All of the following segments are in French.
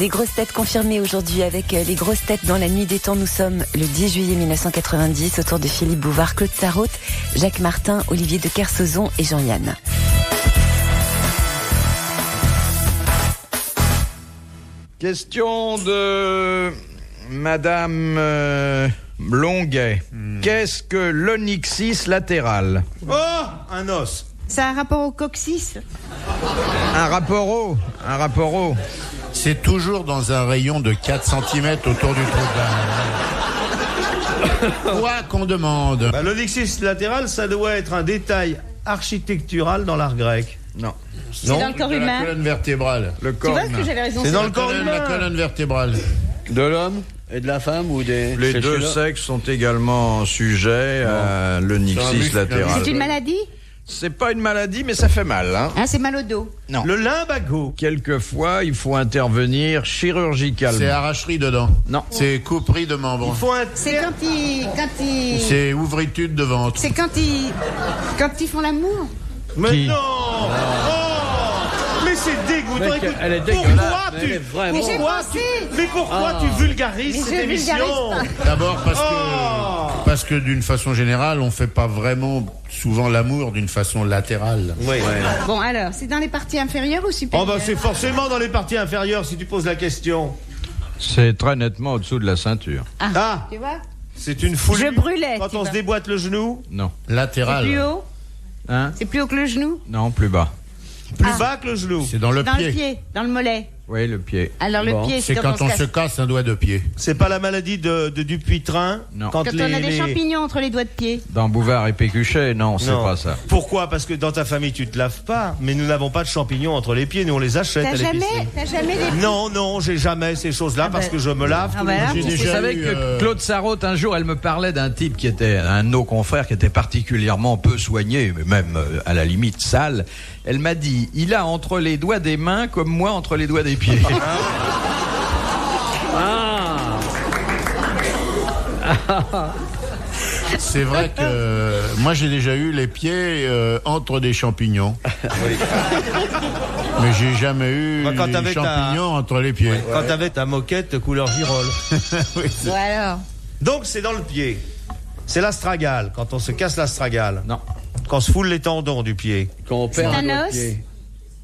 Les grosses têtes confirmées aujourd'hui avec les grosses têtes dans la nuit des temps. Nous sommes le 10 juillet 1990 autour de Philippe Bouvard, Claude Sarraute, Jacques Martin, Olivier de Kersauzon et Jean-Yann. Question de Madame Longuet. Qu'est-ce que l'onyxis latéral? Oh, un os. Ça a un rapport au coccyx? Un rapport au. C'est toujours dans un rayon de 4 cm autour du trou de bain. Quoi qu'on demande. L'onyxis latéral, ça doit être un détail architectural dans l'art grec. Non. C'est dans le corps humain. La colonne vertébrale. Le Tu corps vois humain. que j'avais raison. C'est dans La le corps colonne, la humain. colonne vertébrale. De l'homme et de la femme ou des... Les chez deux l'homme sexes sont également sujets à C'est un l'onyxis muscle, latéral. C'est une maladie? C'est pas une maladie, mais ça fait mal. Hein. Ah, c'est mal au dos. Non. Le lumbago. Quelquefois, il faut intervenir chirurgicalement. C'est arracherie dedans. Non. C'est couperie de membres. Il faut un... C'est quand ils... C'est ouvritude de ventre. C'est quand ils font l'amour. Mais Qui? non. Oh, mais c'est dégoûtant. Mec, Écoute, elle est pourquoi dégueulasse, mais tu... elle est vraiment- Mais j'ai Pourquoi pensé. Mais pourquoi tu vulgarises Mais cette je émission? vulgarise D'abord Oh. parce que d'une façon générale, on fait pas vraiment souvent l'amour d'une façon latérale. Oui. Bon, alors, c'est dans les parties inférieures ou Oh supérieures? c'est forcément dans les parties inférieures si tu poses la question. C'est très nettement au-dessous de la ceinture. Ah, Tu vois? c'est une foule. Je brûlais, Quand tu on vois. se déboîte le genou, Non. C'est Latéral. plus haut? Hein? C'est plus haut que le genou? Non, plus bas. plus bas que le genou. C'est dans le Dans pied. le pied, dans le mollet. Oui, le pied. Alors le Bon, pied, C'est quand on se casse un doigt de pied. C'est pas la maladie de Dupuytren? Non. Quand on a des champignons entre les doigts de pied. Dans Bouvard et Pécuchet, non, c'est Non. pas ça. Pourquoi? Parce que dans ta famille, tu te laves pas. Mais nous n'avons pas de champignons entre les pieds. Nous, on les achète à l'épicerie. T'as jamais des... Non, j'ai jamais ces choses-là parce que je me lave. Ah tous bah les là, jours. J'ai Vous déjà savez eu, que Claude Sarraute, un jour, elle me parlait d'un type qui était un de nos confrères, qui était particulièrement peu soigné, mais même à la limite sale. Elle m'a dit, il a entre les doigts des mains comme moi entre les doigts des pieds. C'est vrai que moi j'ai déjà eu les pieds entre des champignons. Mais j'ai jamais eu Bah, quand des t'avais ta- champignons entre les pieds. Quand t'avais ta moquette couleur girole. Bon alors. Donc, c'est dans le pied. C'est l'astragale, quand on se casse l'astragale. Non. Quand on se foule les tendons du pied. Quand on perd C'est un un doigt de os? pied.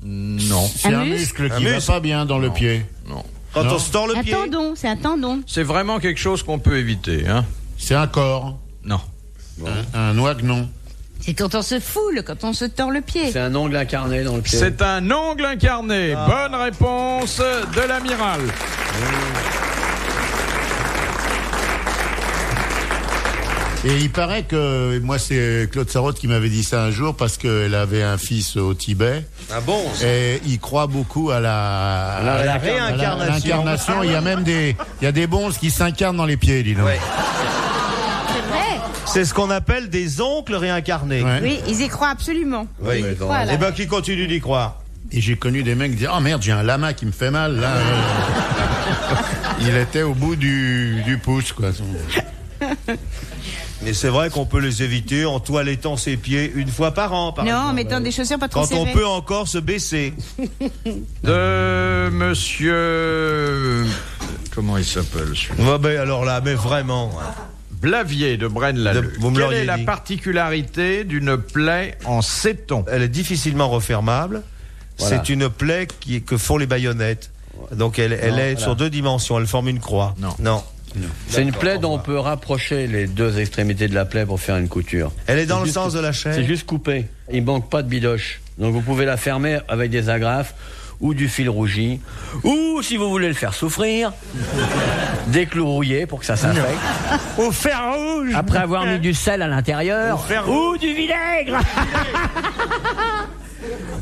Non. C'est un muscle qui va pas bien dans le pied. Non. Quand Non. on se tord le Un pied. tendon, c'est un tendon. C'est vraiment quelque chose qu'on peut éviter, hein? C'est un corps. Non. Un oignon. C'est quand on se foule, quand on se tord le pied. C'est un ongle incarné dans le pied. C'est un ongle incarné. Bonne réponse de l'amiral. Et il paraît que, moi c'est Claude Sarraute qui m'avait dit ça un jour parce qu'elle avait un fils au Tibet. Ah bon? Et il croit beaucoup à La réincarnation. l'incarnation. Il y a même il y a des bonzes qui s'incarnent dans les pieds, dis donc. Ouais. C'est vrai. C'est ce qu'on appelle des oncles réincarnés. Ouais. Oui, ils y croient absolument. Oui. Ils y croient, là. Eh ben, qui continue d'y croire. Et j'ai connu des mecs qui disaient, oh merde, j'ai un lama qui me fait mal, là. Il était au bout du pouce, quoi. Mais c'est vrai qu'on peut les éviter en toilettant ses pieds une fois par an, par Non, en exemple. mettant des chaussures pas trop Quand on serrées. peut encore se baisser. De monsieur... Comment il s'appelle celui-là? Ouais, ben alors là, mais vraiment. Blavier de Braine-l'Alleud. Vous me Quelle l'auriez est la dit. particularité d'une plaie en céton? Elle est difficilement refermable. Voilà. C'est une plaie que font les baïonnettes. Donc elle est voilà. sur deux dimensions. Elle forme une croix. Non. C'est une plaie dont on peut rapprocher les deux extrémités de la plaie pour faire une couture. Elle est dans C'est le juste- sens de la C'est chaîne. juste coupé. Il manque pas de bidoche. Donc vous pouvez la fermer avec des agrafes ou du fil rougi. Ou, si vous voulez le faire souffrir, des clous rouillés pour que ça s'infecte. Au fer rouge. Après avoir mis du sel à l'intérieur. Au fer Ou du vinaigre.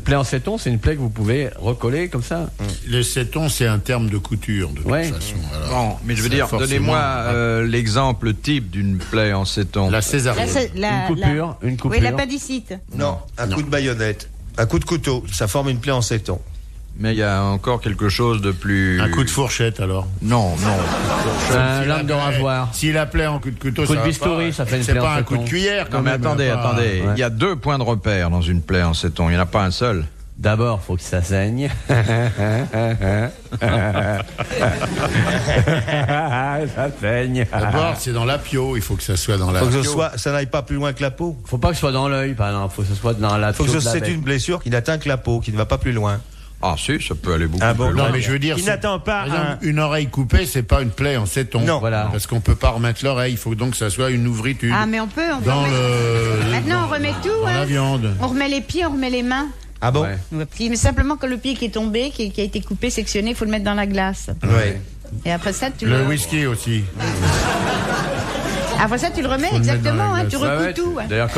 Plaie en céton, c'est une plaie que vous pouvez recoller comme ça. Le céton, c'est un terme de couture, de toute Ouais. façon. Alors, Bon, mais je veux c'est dire, forcément- donnez-moi l'exemple type d'une plaie en céton. La Là, césarienne. c'est Une coupure. Une coupure. Oui, l'appendicite. Non, un coup de baïonnette. Un coup de couteau. Ça forme une plaie en céton. Mais il y a encore quelque chose de plus... Un coup de fourchette, alors. Non. Un S'il lame de appelait- rasoir. S'il appelait en coup de couteau, Coup de ça va bistouri, pas. ça fait une C'est plaie en pas un coup de céton. cuillère, quand Non mais même. attendez. pas- Il y a deux points de repère dans une plaie en céton. Il n'y en a pas un seul. D'abord, faut que ça saigne. Ça saigne. D'abord, c'est dans la pio. Il faut que ça soit dans la Faut que pio. ça n'aille pas plus loin que la peau. Faut pas que ce soit dans l'œil, par exemple. Faut que ce soit dans la Faut que peau de la c'est bête. une blessure qui n'atteint que la peau, qui ne va pas plus loin. Ah si, ça peut aller beaucoup Ah bon, plus loin. Non, mais je veux dire, Qui c'est- n'attend pas par exemple, une oreille coupée, c'est pas une plaie en céton. Non. Voilà. Parce qu'on peut pas remettre l'oreille. Il faut donc que ça soit une ouvritude. Ah, mais on peut dans remettre- le. Maintenant, dans- on remet tout, Dans hein. la viande. On remet les pieds, on remet les mains. Ah bon? Ouais. Mais simplement que le pied qui est tombé, qui a été coupé, sectionné, il faut le mettre dans la glace. Ouais. Et après ça, tu Le whisky aussi. Après ça, tu le remets Faut le mettre dans exactement, la hein, glace. tu Ouais, recoues ouais, tout. hein. D'ailleurs,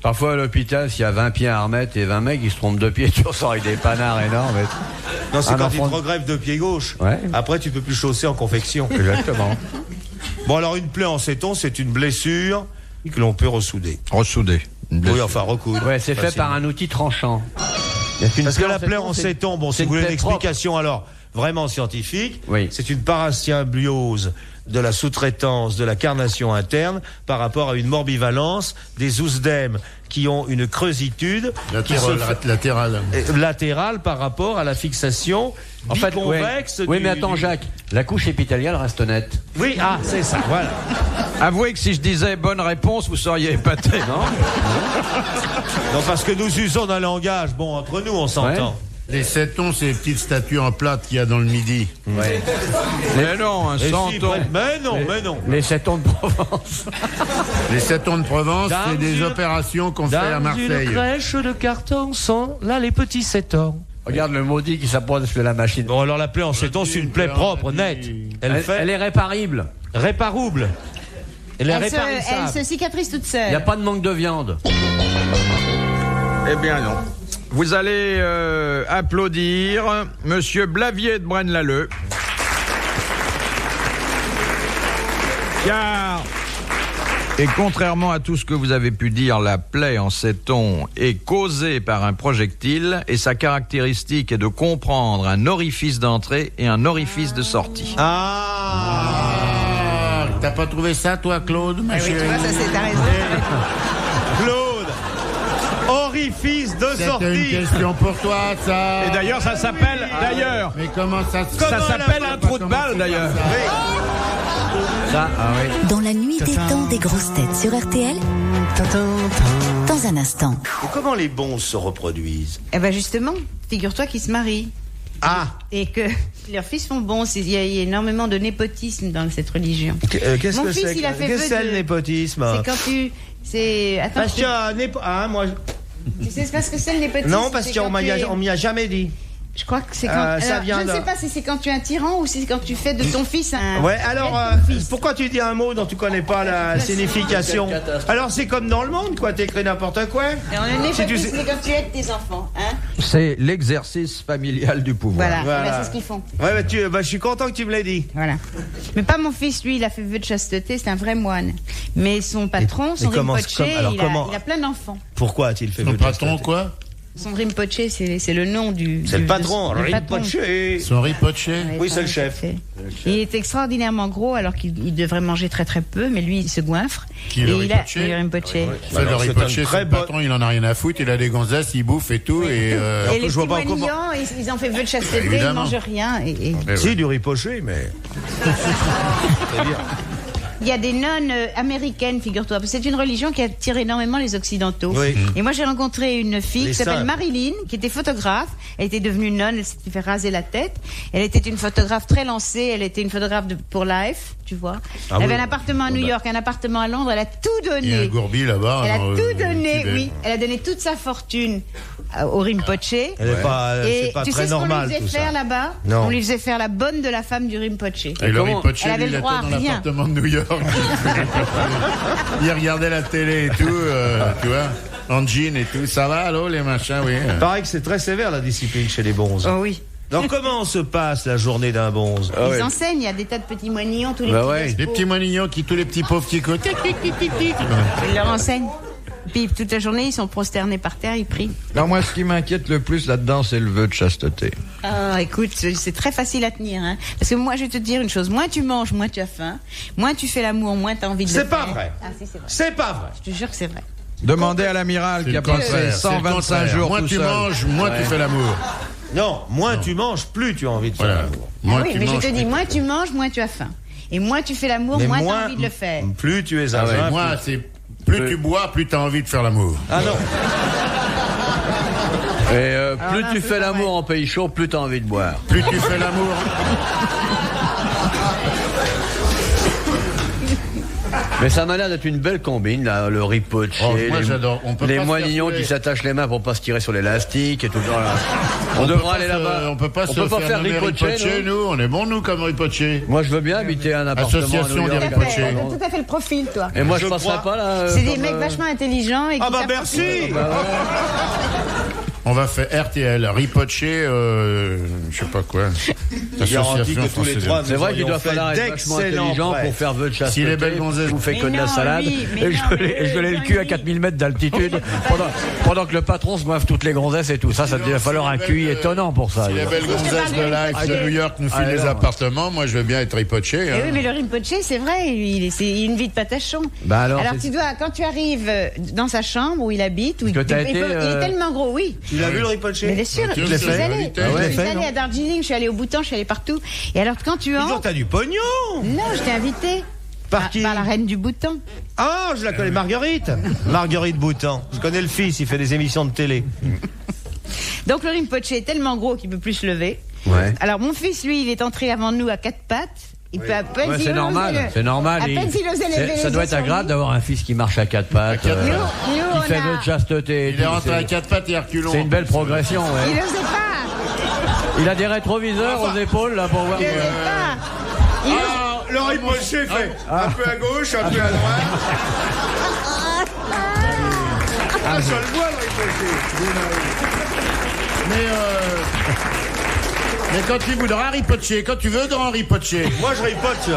parfois à l'hôpital, s'il y a 20 pieds à remettre et 20 mecs, ils se trompent de pied, tu ressors avec des panards énormes. Non, c'est Un quand enfant il te regrève de pied gauche. Ouais. Après, tu peux plus chausser en confection. Exactement. Bon, alors une plaie en céton, c'est une blessure que l'on peut ressouder. Ressoudé. Oui, enfin recoudre. Ouais, c'est fait Facile. par un outil tranchant. Il y a qu'une Parce que la plaie plaie en céton, bon, c'est si une vous voulez une plaie propre. explication alors vraiment scientifique, Oui. c'est une parasymbiose de la sous-traitance de la carnation interne par rapport à une morbivalence des ousdèmes qui ont une creusitude qui se fait- Latérale. latérale par rapport à la fixation En fait, biconvexe oui, du- mais attends, du- Jacques, la couche épithéliale reste nette. Oui, ah, c'est ça, voilà. Avouez que si je disais bonne réponse, vous seriez épaté, non? Non, parce que nous usons d'un langage, bon, entre nous, on s'entend. Les cétons, c'est les petites statues en plate qu'il y a dans le midi. Ouais. Mais non, un Et si, centon. mais non. Les cétons de Provence. Les cétons de Provence, Dans c'est des une- opérations qu'on fait à Dans Marseille. une crèche de carton sont là les petits cétons. Regarde le maudit qui s'approche de la machine. Bon, alors la plaie en céton, c'est une plaie propre, nette. Elle est réparible. réparouble. Elle est Elle réparissable. se cicatrise toute Il n'y a seule. pas de manque de viande. Eh bien non. Vous allez applaudir Monsieur Blavier de Braine-l'Alleud. Car, et contrairement à tout ce que vous avez pu dire, la plaie en céton est causée par un projectile et sa caractéristique est de comprendre un orifice d'entrée et un orifice de sortie. Ah, Ah, t'as pas trouvé ça, toi, Claude, ma Ah oui, tu chérie? vois, ça c'est ta raison. Claude, orifice de C'était une sortie. question pour toi, ça. Et d'ailleurs, ça s'appelle, d'ailleurs, Mais comment ça se ça s'appelle un trou de balle, d'ailleurs. Ça, ah oui. Dans la nuit des temps des grosses têtes sur RTL, dans un instant. Comment les bons se reproduisent? Eh ben justement, figure-toi qu'ils se marient. Ah, Et que leurs fils font bon. Il y a énormément de népotisme dans cette religion. qu'est-ce Mon que fils, c'est il a fait Qu'est-ce que vœu c'est le de- népotisme? C'est quand tu... C'est... Attends, Parce que moi, tu sais pas ce que c'est le népotisme? non, parce C'est qu'on quand m'y tu es- on m'y a jamais dit. Je crois que c'est quand... Ça Alors, vient je ne de- sais pas si c'est quand tu es un tyran ou si c'est quand tu fais de ton fils un... Ouais, alors, ton fils. pourquoi tu dis un mot dont tu connais pas la signification? Alors, c'est comme dans le monde, quoi, t'écris n'importe quoi. Alors, le Si tu népotisme, sais- c'est quand tu aides tes enfants, hein? C'est l'exercice familial du pouvoir. Voilà, Voilà. Eh ben, c'est ce qu'ils font. Ouais, je suis content que tu me l'aies dit. Voilà. Mais pas mon fils, lui, il a fait vœu de chasteté, c'est un vrai moine. Mais son patron, son comment- Rinpoche, alors comment- il a plein d'enfants. Pourquoi a-t-il fait Son vœu de patron, chasteté? quoi? Son Rinpoche, c'est le nom du... C'est le du- patron, du patron. Rinpoche. Son ripoche. Oui, ça, c'est le tout à chef. fait. Il est extraordinairement gros alors qu'il devrait manger très très peu, mais lui il se goinfre. Qui, le il a Rinpoche le Rinpoche. Le Alors, c'est ripoche, un très son bon- patron, il en a rien à foutre. Il a des gonzesses, il bouffe et tout. Et, Et les je vois petits pas comment- moignons, ils ont fait vœu de chasteté, ils Évidemment. mangent rien. Et Si, du ripoché, mais. il y a des nonnes américaines, figure-toi. Parce que c'est une religion qui attire énormément les Occidentaux. Oui. Et moi, j'ai rencontré une fille Les qui s'appelle saints. Marilyn, qui était photographe. Elle était devenue nonne, elle s'était fait raser la tête. Elle était une photographe très lancée. Elle était une photographe pour Life, tu vois. Ah elle avait oui. un appartement à New York, un appartement à Londres. Elle a tout il y a un donné. gourbi là-bas. Elle a dans, tout donné, Tibet. oui. Elle a donné toute sa fortune au Rinpoche. Elle est pas, Et c'est pas tu très sais ce qu'on normal, lui tout faisait ça. faire là-bas? Non. On lui faisait faire la bonne de la femme du Rinpoche. Et le comment- ripoche, Elle avait lui, il le était droit à dans rien. l'appartement de New York. Il regardait la télé et tout, tu vois, en jean et tout. Ça va, allô, les machins, oui. Pareil que c'est très sévère la discipline chez les bonzes. Oh oui. Donc comment se passe la journée d'un bonze? Ils enseignent, il y a des tas de petits moignons, tous les Bah petits ouais. Les espoirs. petits moignons qui, tous les petits pauvres qui côtent. Ils leur enseignent. Puis toute la journée, ils sont prosternés par terre, ils prient. Non, moi, ce qui m'inquiète le plus là-dedans, c'est le vœu de chasteté. Ah, écoute, c'est très facile à tenir. Hein. Parce que moi, je vais te dire une chose. Moins tu manges, moins tu as faim. Moins tu fais l'amour, moins tu as envie de le C'est faire. pas vrai. Ah si, c'est vrai. C'est pas vrai. Je te jure que c'est vrai. Demandez à l'amiral qui a passé 125 jours moins tout tu seul. manges, moins tu fais l'amour. Non, moins tu manges, plus tu as envie de faire Voilà. l'amour. Moins Oui, tu mais je manges, te dis, moins tu manges, moins tu as faim. Et moins tu fais l'amour, Mais moins tu as envie de le faire. Plus tu es à ouais. jeun, moi, c'est plus tu bois, plus tu as envie de faire l'amour. Ah non. Et plus là, tu c'est fais pareil. l'amour en pays chaud, plus t'as envie de boire. Plus tu fais l'amour. Mais ça m'a l'air d'être une belle combine, là, le riz poché, Oh, moi, j'adore. On peut les pas se moignons faire qui tuer. s'attachent les mains pour pas se tirer sur l'élastique et tout. Voilà. On devra aller là-bas. On peut pas se faire nommer riz poché, ripoché, nous. On est bons, nous, comme ripoché. Moi, je veux bien habiter un appartement Association à New des York. Tout à ripochés. fait, t'as tout à fait le profil, toi. Et moi, je Je passerai crois. pas là. C'est des comme, mecs vachement intelligents. Et Ah qui bah savent- merci. On va faire RTL, ripoché, je sais pas quoi. Garantis que tous les trois, C'est vrai qu'il doit fait falloir être vachement intelligent pour faire vœu de chasteté. Si les belles gonzesses- vous fait que Mais de la non, salade. lui, mais Et non, mais je l'ai le cul à 4000 mètres d'altitude pendant que le patron se moive toutes les gonzesses et tout. Ça va falloir un QI étonnant pour ça. Si les belles gonzesses de Life de New York nous filent les alors. appartements, moi je veux bien être ripoché. Eh Hein. oui, mais le rinpoché, c'est vrai, c'est une vie de patachon. Bah alors, alors c'est- tu dois, quand tu arrives dans sa chambre où il habite, où Parce que t'as été, il est tellement gros, oui. Tu l'as vu le ripoché? Mais bien sûr, Tu je l'as suis fait, allée. invité. Ah ouais, Je suis fait, allée non à Darjeeling, je suis allée au Bhoutan, je suis allée partout. Et alors quand tu Dis donc, entres, t'as du pognon. non, je t'ai invitée. Par qui? Par la reine du Bhoutan. Ah, je la connais, Marguerite. Marguerite Boutan. Je connais le fils, il fait des émissions de télé. Donc le rinpoché est tellement gros qu'il peut plus se lever. Ouais. Alors mon fils, lui, il est entré avant nous à 4 pattes. Il peut à peine Ouais, s'il c'est osait normal, le- c'est normal. À peine s'il osait lever Ça les doit yeux être sur agréable lui. d'avoir un fils qui marche à quatre pattes, quatre Nous, qui on fait a- vœu de chasteté. et Il est tout. rentré à quatre pattes et à reculons. C'est une belle progression, Il ouais. osait pas. Il a des rétroviseurs aux épaules, là, pour voir. Il osait pas. Il osait- Ah, le ripoché fait un peu à gauche, un peu à droite. Ah, ça le voit, le ripoché. Mais quand tu voudras ripoché, quand tu veux grand ripoché. Moi, je ripote.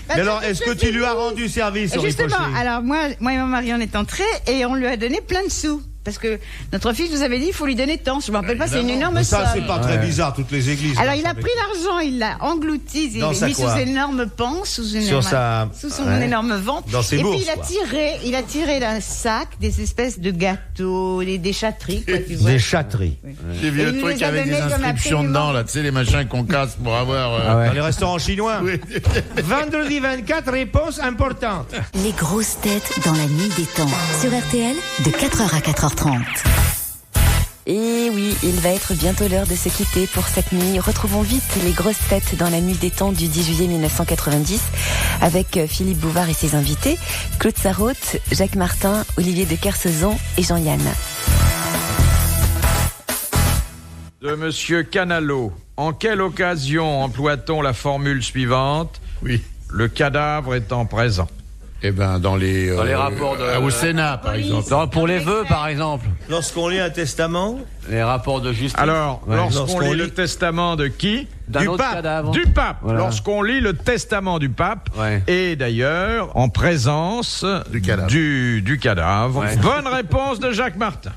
Mais alors, est-ce que tu lui as rendu service au Justement, ripoché? alors moi et mon mari, on est entrés et on lui a donné plein de sous. Parce que notre fils nous avait dit, il faut lui donner tant. Je me rappelle pas, c'est une énorme Mais ça, somme. c'est pas très bizarre, toutes les églises. Alors là, il ça a pris l'argent, il l'a englouti, il Dans l'a sa mis sous quoi? une énorme panse, sous Sur son ouais. énorme ventre. Dans ses et bourses, puis quoi. il a tiré d'un sac des espèces de gâteaux, des chatteries, quoi, tu vois. Des châteries. Des Et vieux il trucs les a avec des donnés comme inscriptions absolument- dedans, là, tu sais, les machins qu'on casse pour avoir. Ah ouais. Dans les restaurants chinois. Oui. Vendredi 24, réponse importante. Les grosses têtes dans la nuit des temps. Sur RTL, de 4h à 4h30. Et oui, il va être bientôt l'heure de se quitter pour cette nuit. Retrouvons vite les grosses têtes dans la nuit des temps du 10 juillet 1990 avec Philippe Bouvard et ses invités, Claude Sarraute, Jacques Martin, Olivier de Kersauzon et Jean-Yann. De Monsieur Canalot. En quelle occasion emploie-t-on la formule suivante? Oui. Le cadavre étant présent. Eh ben, dans les rapports de- au Sénat, par exemple. Non, pour les vœux, par exemple. Lorsqu'on lit un testament, Les rapports de justice. Alors, Ouais. lorsqu'on lit le lit- testament de qui? D'un du autre pape. cadavre. Du pape. Voilà. Lorsqu'on lit le testament du pape, Ouais. et d'ailleurs en présence Du cadavre. du cadavre. Ouais. Bonne réponse de Jacques Martin.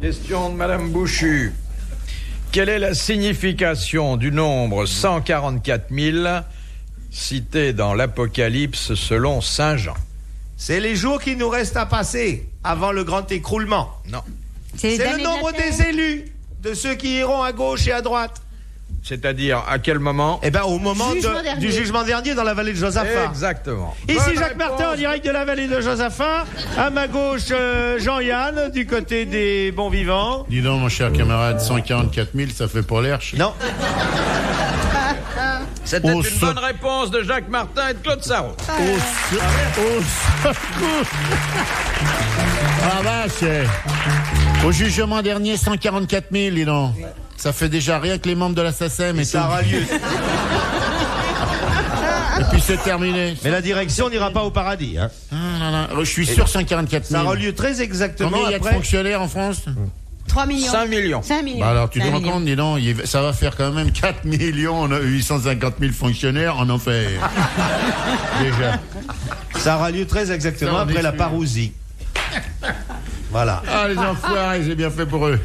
Question de Madame Bouchu. Quelle est la signification du nombre 144 000 cité dans l'Apocalypse selon Saint Jean? c'est les jours qui nous restent à passer avant le grand écroulement. Non. les C'est le années de la nombre terre. des élus, de ceux qui iront à gauche et à droite. C'est-à-dire à quel moment? Eh bien, au moment Jugement dernier. du jugement dernier dans la vallée de Josaphat. Exactement. Ici Bonne Jacques réponse. Martin en direct de la vallée de Josaphat. À ma gauche, Jean-Yann, du côté des bons vivants. Dis donc, mon cher camarade, 144 000, ça fait pas l'air. Non, C'était Au une se- bonne réponse de Jacques Martin et de Claude Sarraute. Au secours. Ah vache. Au jugement dernier, 144 000, dis donc. Ça fait déjà rien que les membres de la SACEM et ça tout. aura lieu. Et puis c'est terminé. Mais la direction n'ira pas au paradis. Hein. Ah, non, non. Je suis sûr 144 000. Ça aura lieu très exactement Combien il y a de après. fonctionnaires en France? 3 millions. 5 millions. 5 millions. Bah alors tu te 5 rends millions. compte, dis donc, ça va faire quand même 4 850 000 fonctionnaires en enfer. Déjà. Ça aura lieu très exactement Ça, on après est la sûr. parousie. Voilà. Ah les enfoirés, j'ai bien fait pour eux.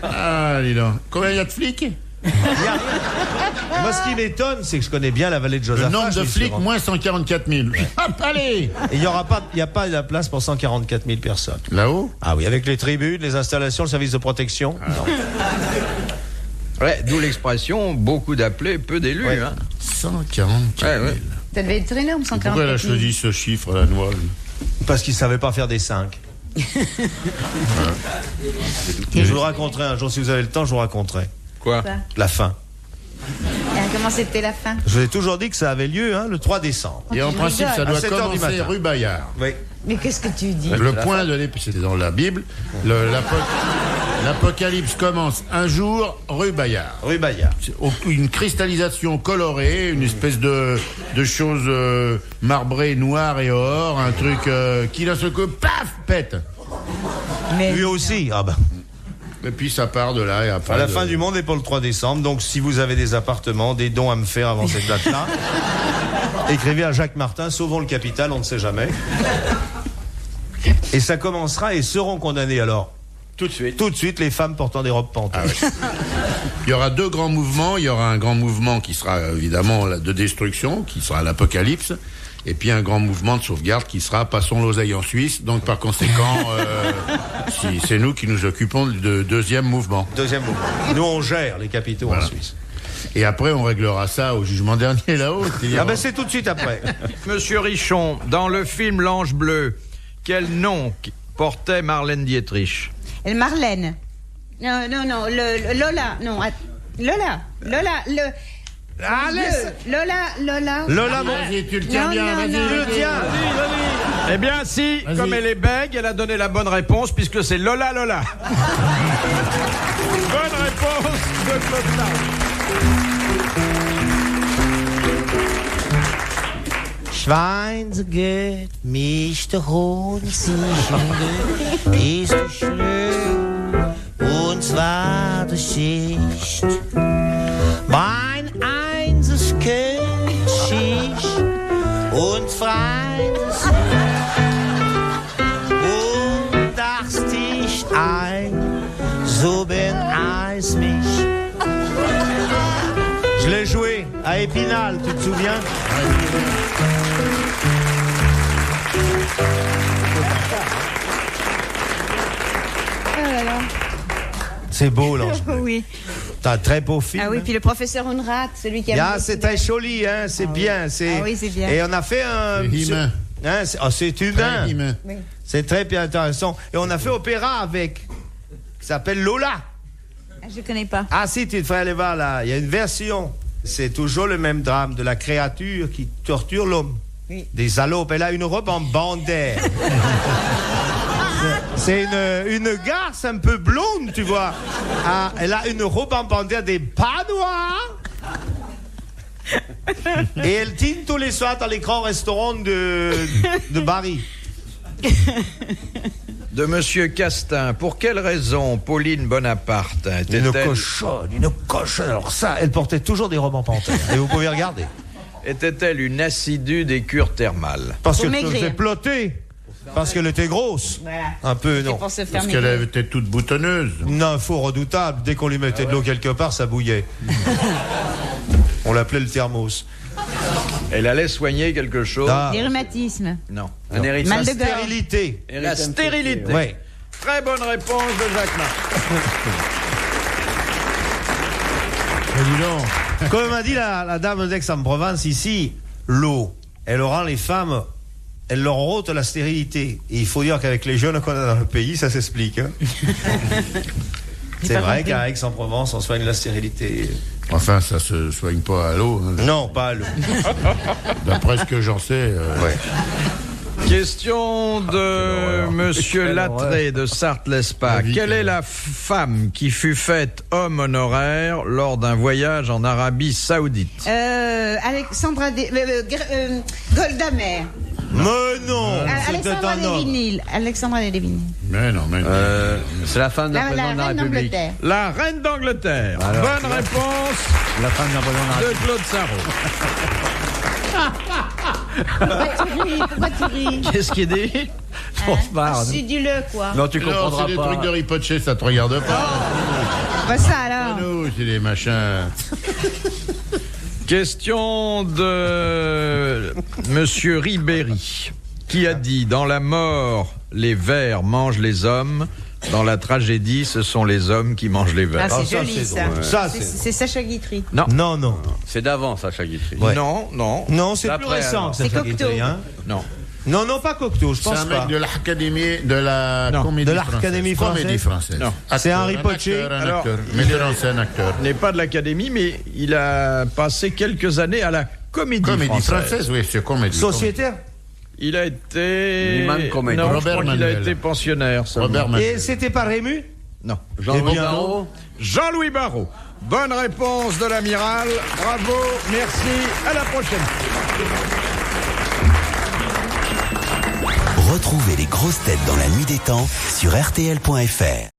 Ah dis donc. Combien il y a de flics? Il y a rien. Moi, ce qui m'étonne, c'est que je connais bien la vallée de Josaphat. Le nombre je de m'y suis flics, rendu. moins 144 000. Hop, allez. Et il n'y a pas la place pour 144 000 personnes. Là-haut? Ah oui, avec les tribunes, les installations, le service de protection. Non. Ouais, d'où l'expression beaucoup d'appelés, peu d'élus. Ouais. Hein. 144 000. Ouais. Ça devait être énorme, 144 Pourquoi elle a 000. choisi ce chiffre, la noix? Parce qu'ils ne savaient pas faire des 5. Je vous raconterai un jour, si vous avez le temps, je vous raconterai. Quoi? La fin. Comment c'était la fin? Je vous ai toujours dit que ça avait lieu le 3 décembre. Et en tu principe, ça rigoles. doit À 7 heures du commencer matin. rue Bayard. Oui. Mais qu'est-ce que tu dis? Le point de l'épée, c'était dans la Bible. L'Apocalypse commence un jour, rue Bayard. Rue Bayard. Une cristallisation colorée, une espèce de chose marbrée, noire et or, un truc qui d'un seul coup, paf, pète. Mais Lui aussi. Ah ben. Et puis ça part de là et après. À la fin du monde est pour le 3 décembre. Donc, si vous avez des appartements, des dons à me faire avant cette date-là, écrivez à Jacques Martin, sauvons le capital, on ne sait jamais. Et ça commencera et seront condamnés alors. Tout de suite. Tout de suite, les femmes portant des robes pantoufles. Il y aura deux grands mouvements. Il y aura un grand mouvement qui sera évidemment de destruction, qui sera l'Apocalypse. Et puis un grand mouvement de sauvegarde qui sera passons l'oseille en Suisse. Donc par conséquent, c'est nous qui nous occupons du deuxième mouvement. Deuxième mouvement. Nous, on gère les capitaux Voilà. en Suisse. Et après, on réglera ça au jugement dernier là-haut. Ah ben c'est tout de suite après. Monsieur Richon, dans le film L'Ange Bleu, quel nom portait Marlène Dietrich? Et le Marlène. Non, le Lola. Non, Lola. Ah, laisse. Lola. Lola, mon... Vas-y, tu le tiens Non, bien, non, vas-y. non. Je le tiens. Eh bien, si, Vas-y. comme elle est bègue, elle a donné la bonne réponse, puisque c'est Lola. Bonne réponse de Claude Schweinsgut, mich der Hohn ist schlimm, und zwar der Schicht. Mein einziges Kind Schicht und Freundes und das Tisch ein, so bin Eis mich. Je l'ai joué à Épinal, tu te souviens? C'est beau, l'ange bleu. Oui. C'est un très beau film. Ah oui, puis le professeur Unrat, celui qui a... Ah, c'est très joli, hein, c'est bien. Ah oui, c'est bien. Et on a fait un... C'est humain. Hein, c'est humain. Très humain. Oui. C'est très bien intéressant. Et on a fait opéra avec, qui s'appelle Lola. Ah, je connais pas. Ah si, tu devrais aller voir là. Il y a une version. C'est toujours le même drame de la créature qui torture l'homme. Oui. Des salopes. Elle a une robe en bandère. C'est une garce un peu blonde, tu vois. Ah, elle a une robe en bandère des pas noirs. Et elle dîne tous les soirs dans les grands restaurants de Paris. de Monsieur Castin. Pour quelle raison Pauline Bonaparte Une était-elle cochonne. Alors ça, elle portait toujours des robes en panthère. Et vous pouvez regarder. était-elle une assidue des cures thermales? Parce Pour qu'elle se maigrir. faisait plotter. Parce qu'elle était grosse. Voilà. Un peu, C'est non. pour se faire Parce qu'elle maigrir. était toute boutonneuse. Non, faux redoutable. Dès qu'on lui mettait de l'eau quelque part, ça bouillait. On l'appelait le thermos. Elle allait soigner quelque chose? Ah, Des rhumatismes. Non. Un héritier. Mal de gorge. stérilité. La stérilité. Ouais. Très bonne réponse de Jacques Martin. Mais dis donc. Comme m'a dit la dame d'Aix-en-Provence ici, l'eau, elle rend les femmes, elle leur ôte la stérilité. Et il faut dire qu'avec les jeunes qu'on a dans le pays, ça s'explique. Hein. C'est pas vrai compris. qu'à Aix-en-Provence, on soigne la stérilité. Enfin, ça se soigne pas à l'eau. Hein. Non, pas à l'eau. D'après ce que j'en sais. Ouais. Question de Monsieur Latré de Sarthe-Lespas. Avis, Quelle quelle- est la femme qui fut faite homme honoraire lors d'un voyage en Arabie Saoudite? Alexandra Golda Meir. Mais non, c'était Alexandra un homme. Devinil. Alexandra Devinil. Mais non, mais non. C'est la femme d'un La président de la reine République. d'Angleterre. La reine d'Angleterre. Alors, Bonne réponse La femme d'un président de la de République. Claude Sarraud. Pourquoi tu ris? Qu'est-ce qui est des... C'est dis-le, quoi. Non, tu Non, comprendras c'est des pas. trucs de ripocher, ça te regarde pas. Bah ça alors. Nous, c'est des machins. Question de Monsieur Ribéry, qui a dit: dans la mort, les vers mangent les hommes. Dans la tragédie, ce sont les hommes qui mangent les vers. Ah, c'est ça, joli, c'est ça. drôle. Ça, C'est Sacha Guitry. Non. C'est d'avant, Sacha Guitry. Ouais. Non. Non, c'est plus D'après, récent alors. que C'est Sacha Cocteau. Guitry, hein. Non. Non, pas Cocteau, je C'est pense un pas. mec de l'Académie de la Non. Comédie De l'Académie française. Comédie française. Non. C'est Henri Un Pochet. acteur, un Alors, acteur. Metteur en scène, acteur. N'est pas de l'Académie, mais il a passé quelques années à la Comédie Comédie française. française, oui, c'est comédie. Sociétaire. Il a été... Liman Comédie. Non, je Robert crois qu'il a Manuel. été pensionnaire. seulement. Robert Et Manuel. c'était pas Rému? Non. Jean-Louis Eh bien, Barrault. Jean-Louis Barrault. Bonne réponse de l'amiral. Bravo, merci. À la prochaine. Retrouvez les grosses têtes dans la nuit des temps sur RTL.fr.